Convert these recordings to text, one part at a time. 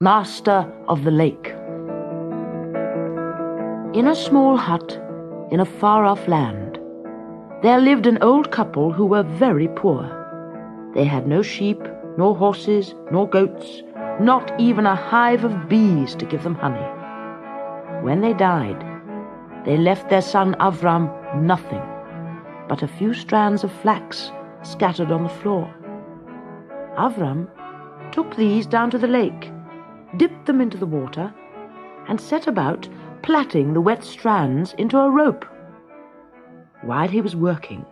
Master of the Lake. In a small hut in a far-off land, there lived an old couple who were very poor. They had no sheep, nor horses, nor goats, not even a hive of bees to give them honey. When they died, they left their son Avram nothing but a few strands of flax scattered on the floor. Avram took these down to the lake, dipped them into the water, and set about plaiting the wet strands into a rope. While he was working,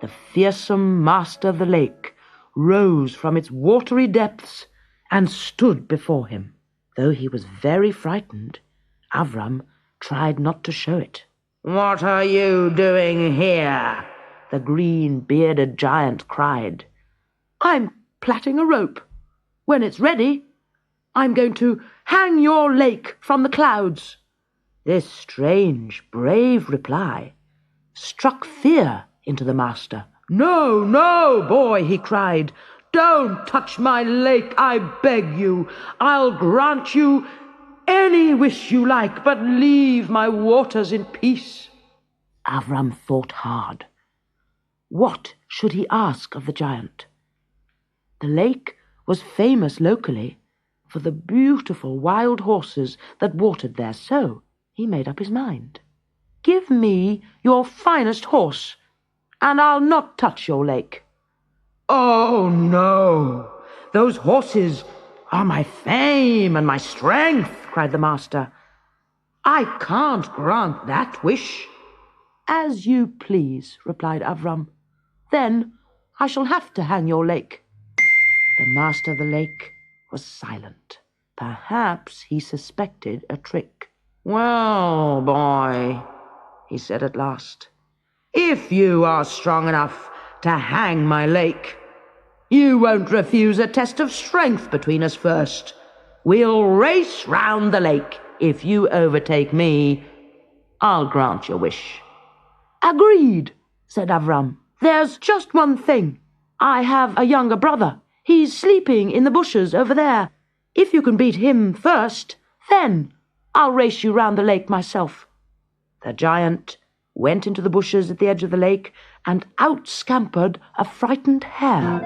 the fearsome master of the lake rose from its watery depths and stood before him. Though he was very frightened, Avram tried not to show it. "What are you doing here?" the green-bearded giant cried. "I'm plaiting a rope. When it's ready, I'm going to hang your lake from the clouds." This strange, brave reply struck fear into the master. "No, no, boy," he cried. "Don't touch my lake, I beg you. I'll grant you any wish you like, but leave my waters in peace." Avram thought hard. What should he ask of the giant? The lake was famous locally for the beautiful wild horses that watered there, so he made up his mind. "Give me your finest horse, and I'll not touch your lake." "Oh, no! Those horses are my fame and my strength," cried the master. "I can't grant that wish." "As you please," replied Avram. "Then I shall have to hang your lake." The master of the lake was silent. Perhaps he suspected a trick. "Well, boy," he said at last, "if you are strong enough to hang my lake, you won't refuse a test of strength between us first. We'll race round the lake. If you overtake me, I'll grant your wish." "Agreed," said Avram. "There's just one thing. I have a younger brother. He's sleeping in the bushes over there. If you can beat him first, then I'll race you round the lake myself." The giant went into the bushes at the edge of the lake, and out scampered a frightened hare.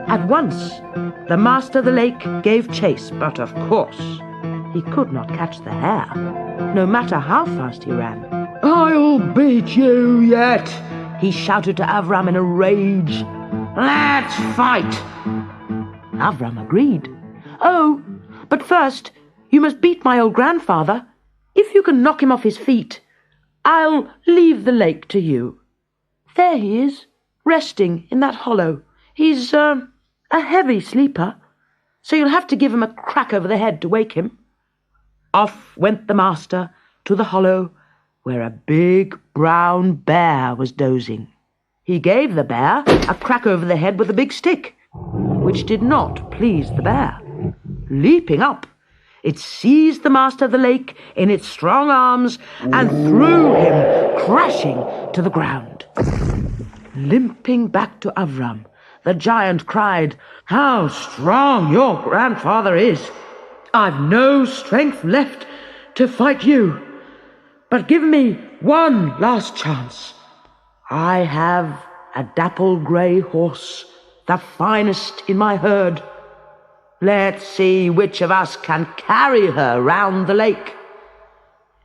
At once, the master of the lake gave chase, but of course he could not catch the hare, no matter how fast he ran. "I'll beat you yet," he shouted to Avram in a rage. "Let's fight." Avram agreed. "Oh, but first you must beat my old grandfather. If you can knock him off his feet, I'll leave the lake to you. There he is, resting in that hollow. He's a heavy sleeper, so you'll have to give him a crack over the head to wake him." Off went the master to the hollow where a big brown bear was dozing. He gave the bear a crack over the head with a big stick, which did not please the bear. Leaping up, it seized the master of the lake in its strong arms and threw him crashing to the ground. Limping back to Avram, the giant cried, "How strong your grandfather is! I've no strength left to fight you, but give me one last chance. I have a dapple-grey horse, the finest in my herd. Let's see which of us can carry her round the lake."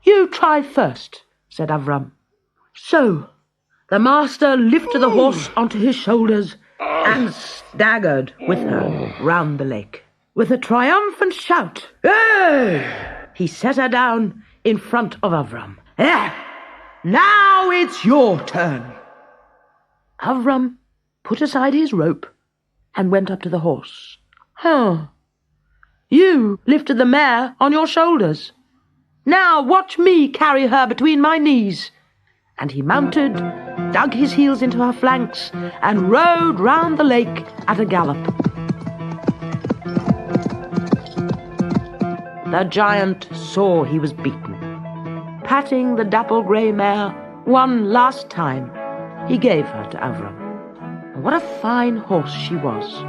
"You try first," said Avram. So the master lifted the horse onto his shoulders and staggered with her round the lake. With a triumphant shout, "Hey!" he set her down in front of Avram. "Now it's your turn." Avram put aside his rope and went up to the horse. You lifted the mare on your shoulders. Now watch me carry her between my knees." And he mounted, dug his heels into her flanks, and rode round the lake at a gallop. The giant saw he was beaten. Patting the dapple-grey mare one last time, he gave her to Avram. And what a fine horse she was,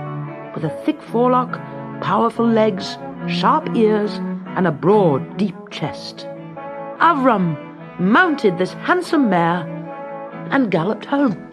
with a thick forelock, powerful legs, sharp ears, and a broad, deep chest. Avram mounted this handsome mare and galloped home.